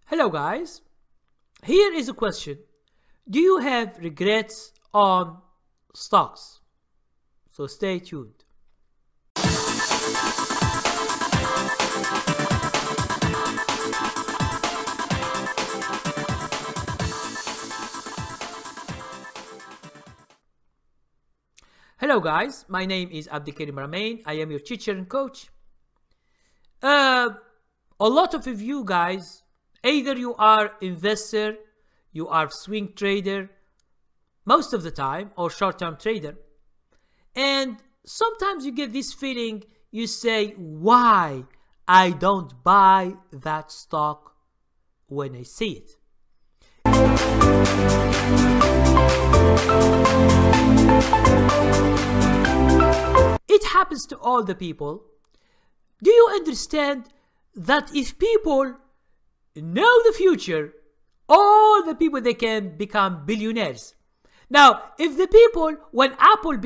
Hello guys, here is a question. Do you have regrets on stocks? So stay tuned. Hello guys, my name is Abdikarim Ramain. I am your teacher and coach. A lot of you guys, either you are investor, you are swing trader most of the time, or short-term trader, and sometimes you get this feeling, you say, why I don't buy that stock when I see it? It happens to all the people. Do you understand that if people know the future, all the people, they can become billionaires? Now, if the people, when Apple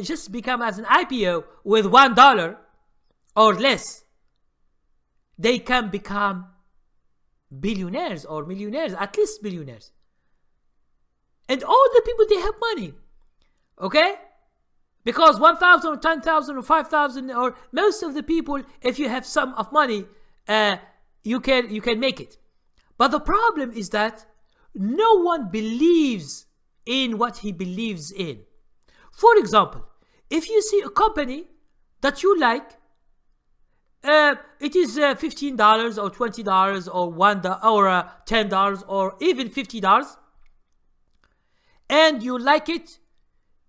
just become as an IPO with $1 or less, they can become billionaires or millionaires, at least billionaires. And all the people, they have money, okay? Because 1,000 or 10,000 or 5,000, or most of the people, if you have some of money, you can make it. But the problem is that no one believes in what he believes in. For example, if you see a company that you like, it is $15 or $20 or $1 or $10 or even $50, and you like it,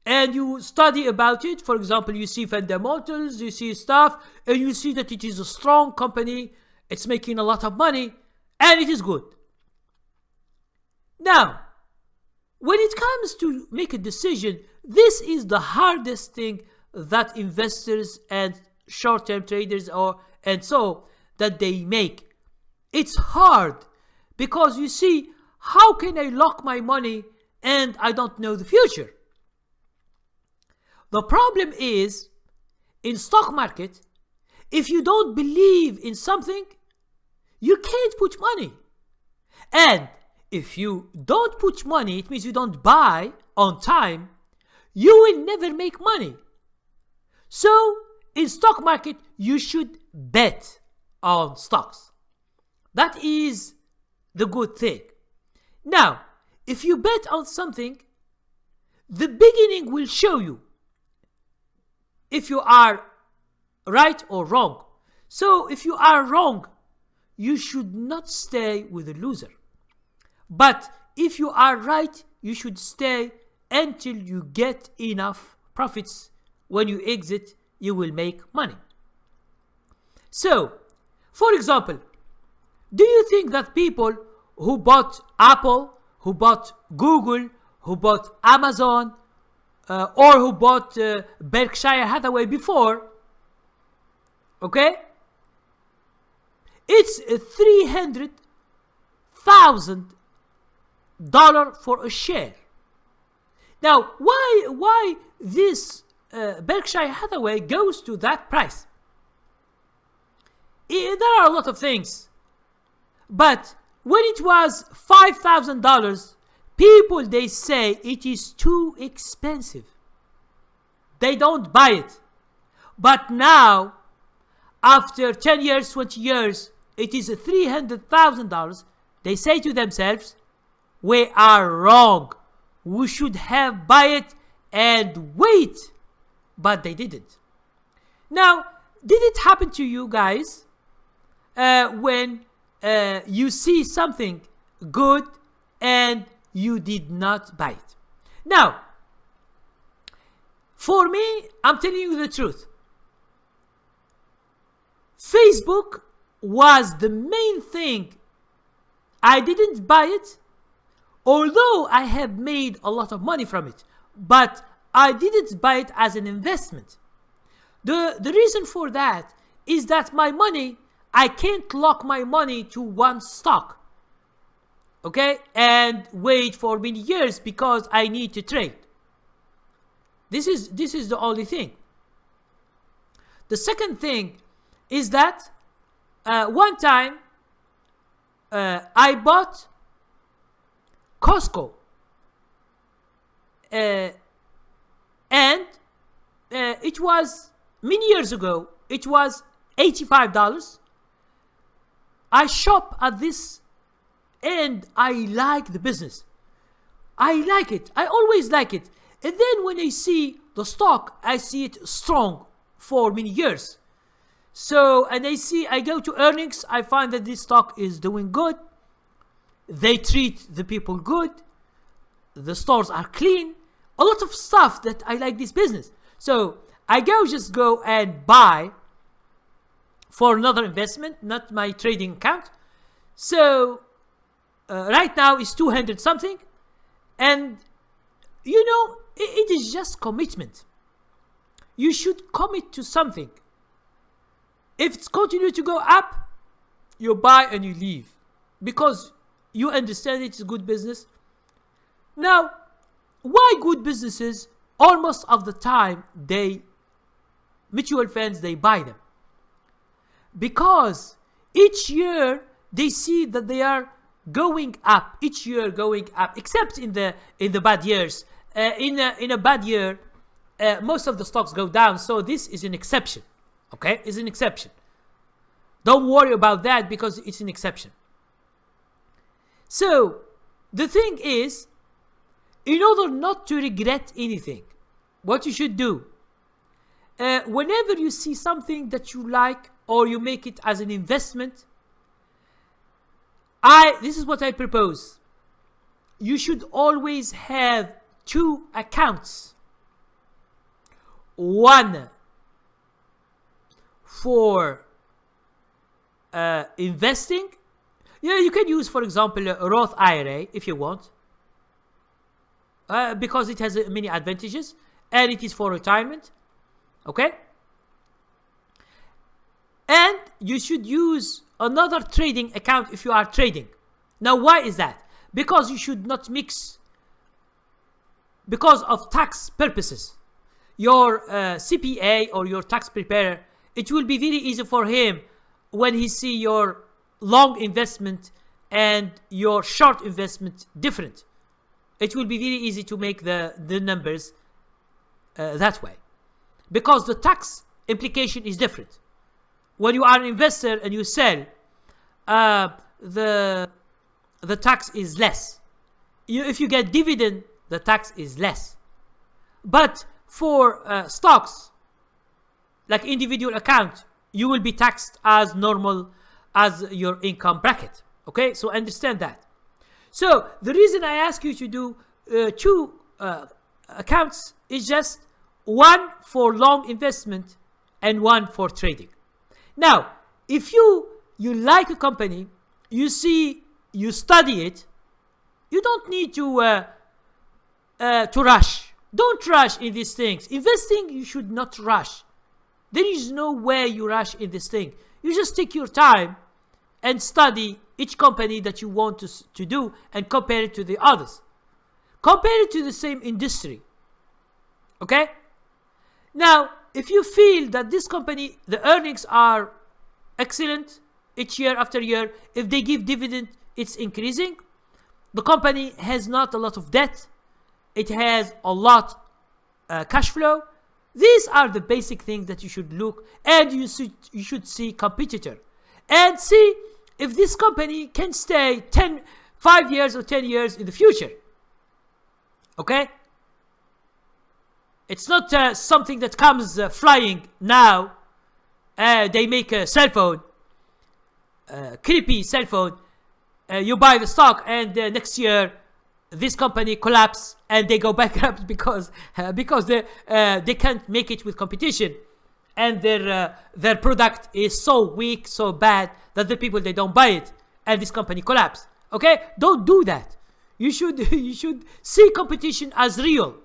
and you study about it. For example, you see fundamentals, you see stuff, and you see that it is a strong company, it's making a lot of money, and it is good. Now, when it comes to make a decision, this is the hardest thing that investors and short-term traders that they make. It's hard because you see, how can I lock my money and I don't know the future? The problem is, in stock market, if you don't believe in something, you can't put money. And if you don't put money, it means you don't buy on time, you will never make money. So, in stock market, you should bet on stocks. That is the good thing. Now, if you bet on something, the beginning will show you if you are right or wrong. So if you are wrong, you should not stay with a loser. But if you are right, you should stay until you get enough profits. When you exit, you will make money. So, for example, do you think that people who bought Apple, who bought Google, who bought Amazon, or who bought Berkshire Hathaway before, okay, it's $300,000 for a share. Now, why this Berkshire Hathaway goes to that price? There are a lot of things, but when it was $5,000, people, they say it is too expensive. They don't buy it. But now, after 10 years, 20 years, it is $300,000. They say to themselves, we are wrong. We should have buy it and wait. But they didn't. Now, did it happen to you guys when you see something good and you did not buy it? Now, for me, I'm telling you the truth. Facebook was the main thing. I didn't buy it, although I have made a lot of money from it, but I didn't buy it as an investment. The reason for that is that my money, I can't lock my money to one stock, okay, and wait for many years because I need to trade. This is the only thing. The second thing is that one time I bought Costco, and it was many years ago. It was $85. I shop at this, and I like the business. I like it. I always like it. And then when I see the stock, I see it strong for many years. So, and I go to earnings, I find that this stock is doing good. They treat the people good. The stores are clean. A lot of stuff that I like this business. So I just go and buy for another investment, not my trading account. So right now it's 200 something. And you know, it is just commitment. You should commit to something. If it's continue to go up, you buy and you leave because you understand it's a good business. Now, why good businesses? Almost of the time, mutual funds, they buy them because each year they see that they are going up. Each year going up, except in the bad years. In a bad year, most of the stocks go down. So this is an exception. Okay, it's an exception. Don't worry about that because it's an exception. So the thing is, in order not to regret anything, what you should do, whenever you see something that you like or you make it as an investment, this is what I propose. You should always have 2 accounts. One for investing. Yeah, you can use, for example, a Roth IRA if you want, because it has many advantages and it is for retirement. Okay, and you should use another trading account if you are trading. Now, why is that? Because you should not mix, because of tax purposes. Your CPA or your tax preparer, it will be very easy for him when he see your long investment and your short investment different. It will be very easy to make the numbers that way, because the tax implication is different. When you are an investor and you sell, the tax is less. If you get dividend, the tax is less. But for stocks, like individual account, you will be taxed as normal as your income bracket. Okay, so understand that. So the reason I ask you to do 2 accounts is just one for long investment and one for trading. Now, if you like a company, you study it, you don't need to rush. Don't rush in these things. Investing, you should not rush. There is no way you rush in this thing. You just take your time and study each company that you want to do and compare it to the others. Compare it to the same industry. Okay? Now, if you feel that this company, the earnings are excellent each year after year, if they give dividend, it's increasing. The company has not a lot of debt. It has a lot cash flow. These are the basic things that you should look, and you should see competitor and see if this company can stay 5 years or 10 years in the future. Okay? It's not something that comes flying now. They make a cell phone, creepy cell phone. You buy the stock, and next year this company collapse and they go bankrupt because they can't make it with competition, and their product is so weak, so bad that the people, they don't buy it, and this company collapse. Okay, don't do that. You should see competition as real.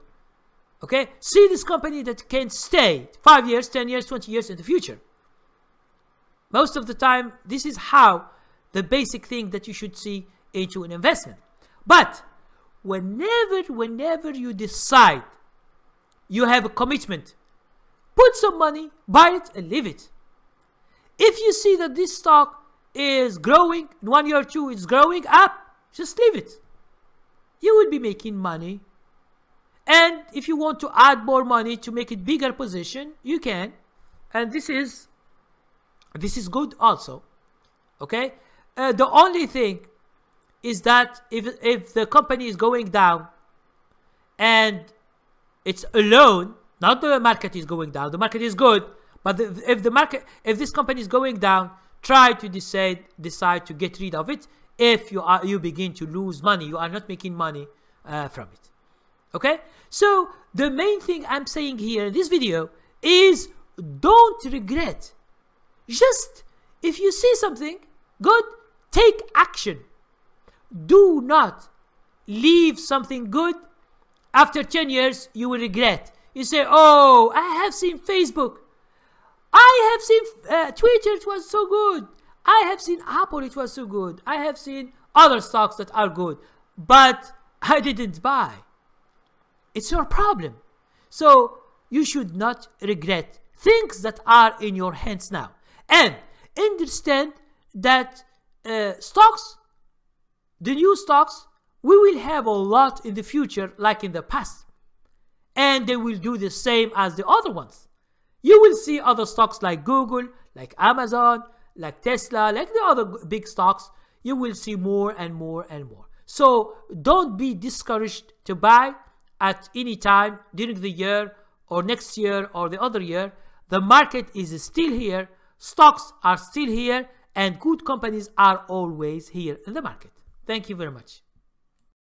Okay, see this company that can stay 5 years, 10 years, 20 years in the future. Most of the time, this is how the basic thing that you should see into an investment. But whenever you decide, you have a commitment, put some money, buy it and leave it. If you see that this stock is growing, in 1 year or two it's growing up, just leave it. You will be making money. And if you want to add more money to make it bigger position, you can. And this is good also. Okay? The only thing is that if the company is going down and it's alone, not the market is going down, the market is good, but if this company is going down, try to decide to get rid of it. If you begin to lose money, you are not making money from it. Okay? So the main thing I'm saying here in this video is don't regret. Just if you see something good, take action. Do not leave something good. After 10 years, you will regret. You say, oh, I have seen Facebook. I have seen Twitter, it was so good. I have seen Apple, it was so good. I have seen other stocks that are good. But I didn't buy. It's your problem. So you should not regret things that are in your hands now. And understand that stocks, the new stocks, we will have a lot in the future like in the past. And they will do the same as the other ones. You will see other stocks like Google, like Amazon, like Tesla, like the other big stocks. You will see more and more and more. So don't be discouraged to buy at any time during the year or next year or the other year. The market is still here. Stocks are still here. And good companies are always here in the market. Thank you very much.